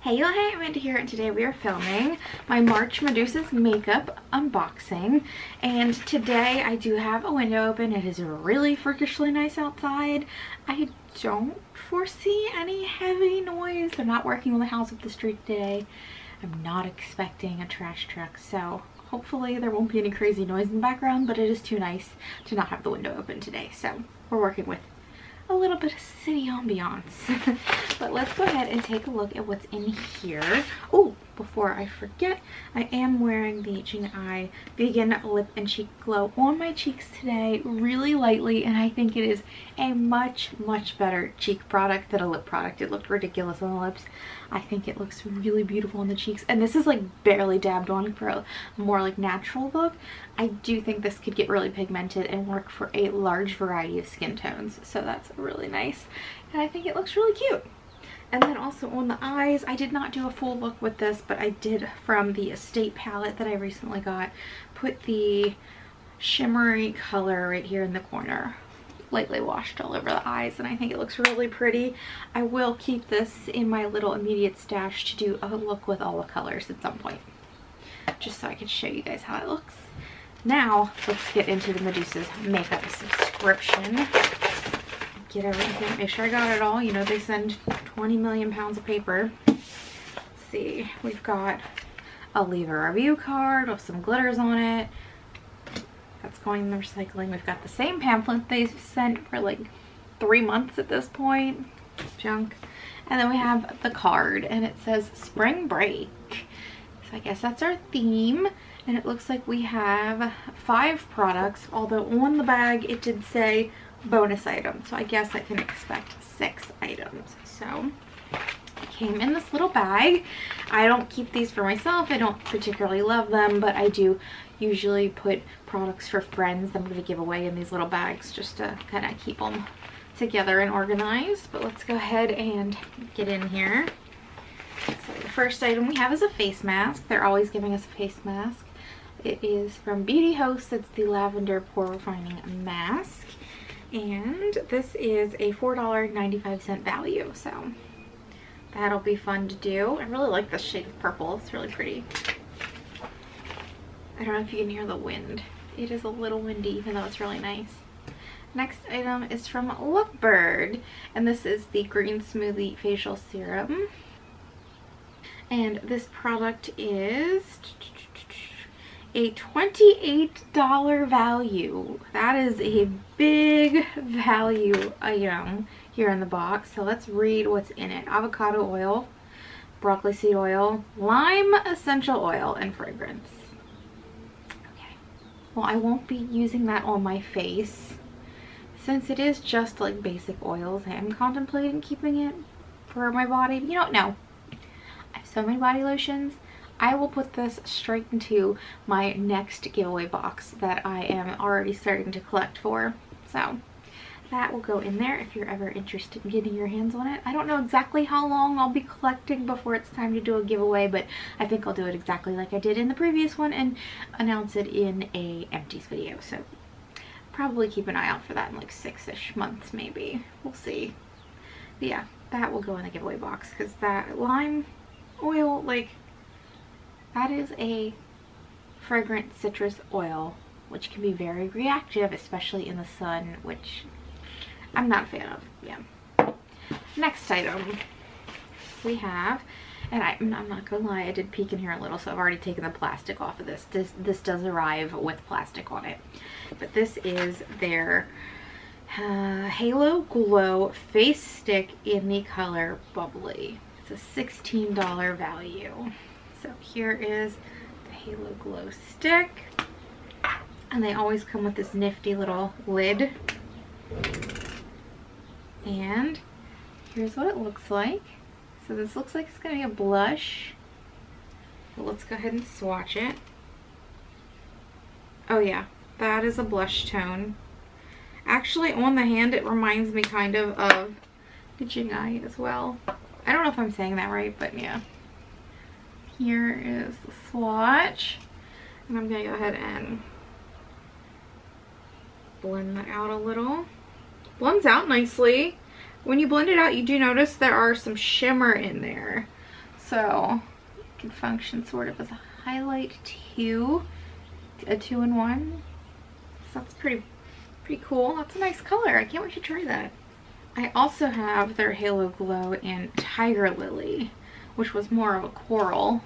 Hey y'all, hey, Amanda here, and today we are filming my March Medusa's makeup unboxing. And today I do have a window open. It is really freakishly nice outside. I don't foresee any heavy noise. They're not working on the house up the street today. I'm not expecting a trash truck, so hopefully there won't be any crazy noise in the background, but it is too nice to not have the window open today. So we're working with a little bit of city ambiance. But let's go ahead and take a look at what's in here. Oh, before I forget, I am wearing the Jing Eye Vegan Lip and Cheek Glow on my cheeks today, really lightly, and I think it is a much better cheek product than a lip product. It looked ridiculous on the lips. I think it looks really beautiful on the cheeks, and this is like barely dabbed on for a more like natural look. I do think this could get really pigmented and work for a large variety of skin tones, so that's really nice, and I think it looks really cute. And then also on the eyes, I did not do a full look with this, but I did from the Estate palette that I recently got, put the shimmery color right here in the corner, lightly washed all over the eyes, and I think it looks really pretty. I will keep this in my little immediate stash to do a look with all the colors at some point, just so I can show you guys how it looks. Now, let's get into the Medusa's makeup subscription. Get everything, make sure I got it all. You know, they send 20 million pounds of paper. Let's see, we've got a leave a review card with some glitters on it. That's going in the recycling. We've got the same pamphlet they've sent for like 3 months at this point. Junk. And then we have the card, and it says spring break. So I guess that's our theme. And it looks like we have 5 products, although on the bag it did say bonus item, so I guess I can expect 6 items. So it came in this little bag. I don't keep these for myself. I don't particularly love them, but I do usually put products for friends that I'm going to give away in these little bags just to kind of keep them together and organized. But let's go ahead and get in here. So the first item we have is a face mask. They're always giving us a face mask. It is from Beauty Host. It's the Lavender Pore Refining Mask. And this is a $4.95 value, so that'll be fun to do. I really like this shade of purple. It's really pretty. I don't know if you can hear the wind. It is a little windy, even though it's really nice. Next item is from Lovebird, and this is the Green Smoothie Facial Serum. And this product is a $28 value. That is a big value item here in the box. So let's read what's in it. Avocado oil, broccoli seed oil, lime essential oil, and fragrance. Okay. Well, I won't be using that on my face. Since it is just like basic oils, I am contemplating keeping it for my body. You don't know. I have so many body lotions. I will put this straight into my next giveaway box that I am already starting to collect for. So that will go in there if you're ever interested in getting your hands on it. I don't know exactly how long I'll be collecting before it's time to do a giveaway, but I think I'll do it exactly like I did in the previous one and announce it in a empties video. So probably keep an eye out for that in like 6-ish months maybe. We'll see. But yeah, that will go in the giveaway box because that lime oil, like, that is a fragrant citrus oil, which can be very reactive, especially in the sun, which I'm not a fan of. Yeah. Next item we have, and I'm not gonna lie, I did peek in here a little, so I've already taken the plastic off of this. This does arrive with plastic on it. But this is their Halo Glow Face Stick in the color Bubbly. It's a $16 value. So here is the Halo Glow stick, and they always come with this nifty little lid. And here's what it looks like. So this looks like it's gonna be a blush. But let's go ahead and swatch it. Oh yeah, that is a blush tone. Actually, on the hand, it reminds me kind of the Jing Eye as well. I don't know if I'm saying that right, but yeah. Here is the swatch, and I'm gonna go ahead and blend that out a little. Blends out nicely. When you blend it out, you do notice there are some shimmer in there. So it can function sort of as a highlight too, a 2-in-1. So that's pretty cool. That's a nice color. I can't wait to try that. I also have their Halo Glow in Tiger Lily, which was more of a coral.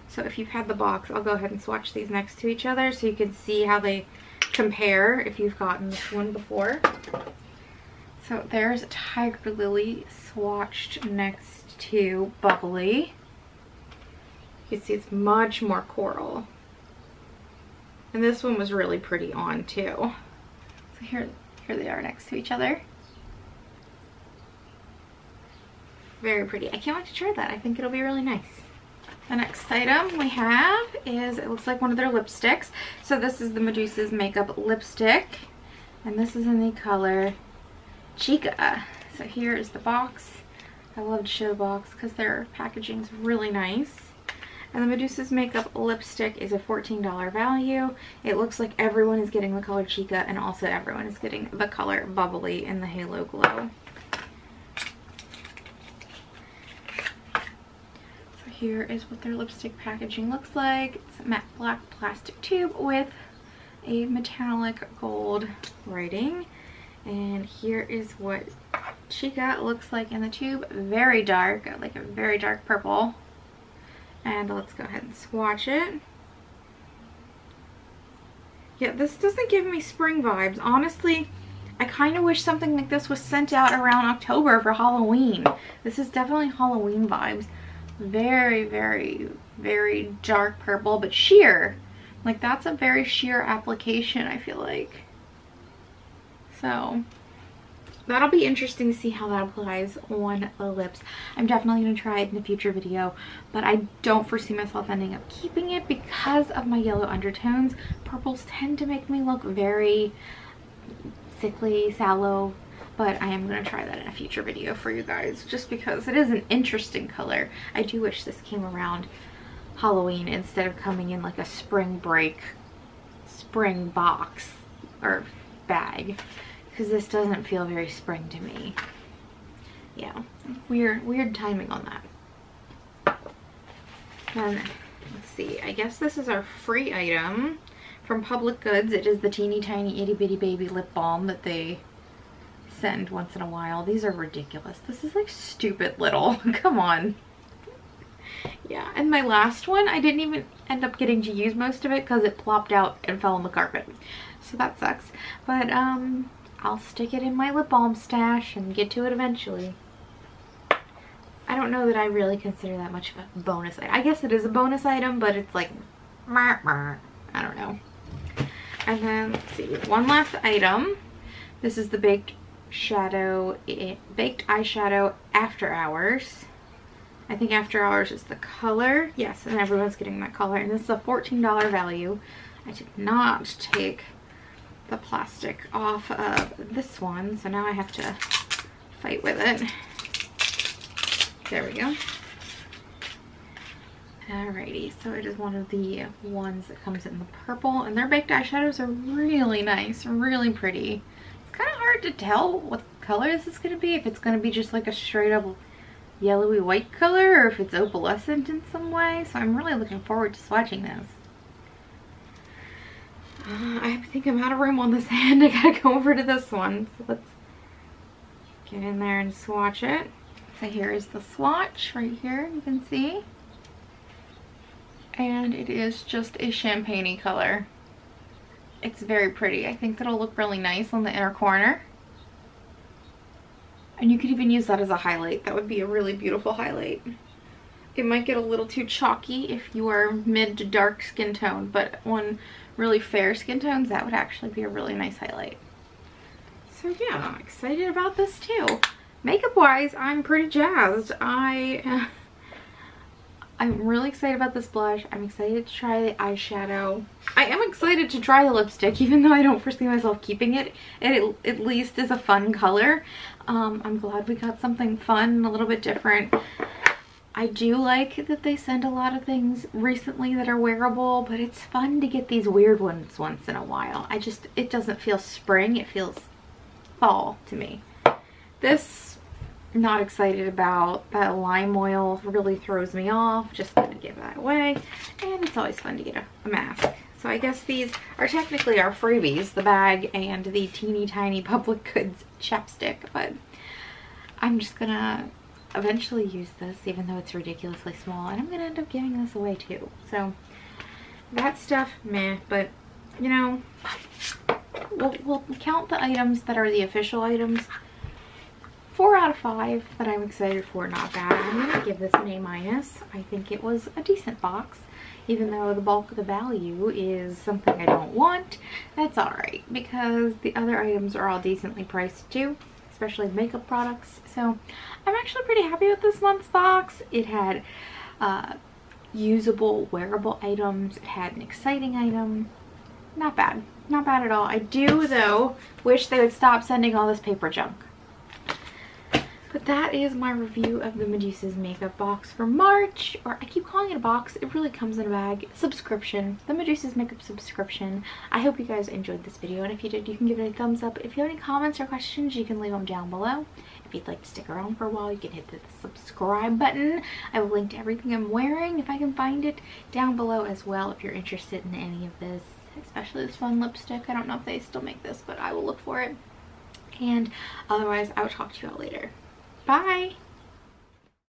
So if you've had the box, I'll go ahead and swatch these next to each other so you can see how they compare if you've gotten this one before. So there's Tiger Lily swatched next to Bubbly. You can see it's much more coral. And this one was really pretty on too. So here they are next to each other. Very pretty. I can't wait to try that. I think it'll be really nice. The next item we have is, it looks like one of their lipsticks. So this is the Medusa's Makeup Lipstick. And this is in the color Chica. So here is the box. I love to show the box because their packaging is really nice. And the Medusa's Makeup Lipstick is a $14 value. It looks like everyone is getting the color Chica, and also everyone is getting the color Bubbly in the Halo Glow. So here is what their lipstick packaging looks like. It's a matte black plastic tube with a metallic gold writing. And here is what Chica looks like in the tube. Very dark, like a very dark purple. And let's go ahead and swatch it. Yeah, this doesn't give me spring vibes. Honestly, I kind of wish something like this was sent out around October for Halloween. This is definitely Halloween vibes. Very, very, very dark purple, but sheer. Like, that's a very sheer application, I feel like. So that'll be interesting to see how that applies on the lips. I'm definitely going to try it in a future video, but I don't foresee myself ending up keeping it because of my yellow undertones. Purples tend to make me look very sickly, sallow, but I am going to try that in a future video for you guys just because it is an interesting color. I do wish this came around Halloween instead of coming in like a spring break, spring box or bag. Because this doesn't feel very spring to me. Yeah, weird timing on that. And let's see, I guess this is our free item from Public Goods. It is the teeny tiny itty bitty baby lip balm that they send once in a while. These are ridiculous. This is like stupid little. Come on. Yeah, and my last one, I didn't even end up getting to use most of it because it plopped out and fell on the carpet. So that sucks. But I'll stick it in my lip balm stash and get to it eventually. I don't know that I really consider that much of a bonus item. I guess it is a bonus item, but it's like, I don't know. And then, let's see, one last item. This is the Baked Eyeshadow After Hours. I think After Hours is the color. Yes, and everyone's getting that color. And this is a $14 value. I did not take the plastic off of this one, so now I have to fight with it. There we go. Alrighty, so it is one of the ones that comes in the purple, and their baked eyeshadows are really nice, really pretty. It's kind of hard to tell what color this is going to be, if it's going to be just like a straight up yellowy white color, or if it's opalescent in some way, so I'm really looking forward to swatching this. I think I'm out of room on this hand. I gotta go over to this one. So let's get in there and swatch it. So here is the swatch right here, you can see. And it is just a champagne-y color. It's very pretty. I think that'll look really nice on the inner corner. And you could even use that as a highlight. That would be a really beautiful highlight. It might get a little too chalky if you are mid to dark skin tone, but on really fair skin tones, that would actually be a really nice highlight. So yeah, I'm excited about this too. Makeup wise, I'm pretty jazzed. I'm really excited about this blush. I'm excited to try the eyeshadow. I am excited to try the lipstick, even though I don't foresee myself keeping it. It at least is a fun color. I'm glad we got something fun and a little bit different. I do like that they send a lot of things recently that are wearable, but it's fun to get these weird ones once in a while. it doesn't feel spring, it feels fall to me. This not excited about. That lime oil really throws me off. Just gonna give that away. And it's always fun to get a mask. So I guess these are technically our freebies, the bag and the teeny tiny Public Goods chapstick, but I'm just gonna eventually use this even though it's ridiculously small, and I'm gonna end up giving this away too. So that stuff, meh, but you know, we'll count the items that are the official items. 4 out of 5 that I'm excited for, not bad. I'm gonna give this an A-. I think it was a decent box, even though the bulk of the value is something I don't want. That's alright, because the other items are all decently priced too, especially makeup products. So I'm actually pretty happy with this month's box. It had usable wearable items. It had an exciting item. Not bad. Not bad at all. I do, though, wish they would stop sending all this paper junk. But that is my review of the Medusa's makeup box for March, or I keep calling it a box, it really comes in a bag, subscription, the Medusa's makeup subscription. I hope you guys enjoyed this video, and if you did, you can give it a thumbs up. If you have any comments or questions, you can leave them down below. If you'd like to stick around for a while, you can hit the subscribe button. I will link to everything I'm wearing, if I can find it, down below as well if you're interested in any of this, especially this fun lipstick. I don't know if they still make this, but I will look for it. And otherwise, I will talk to you all later. Bye!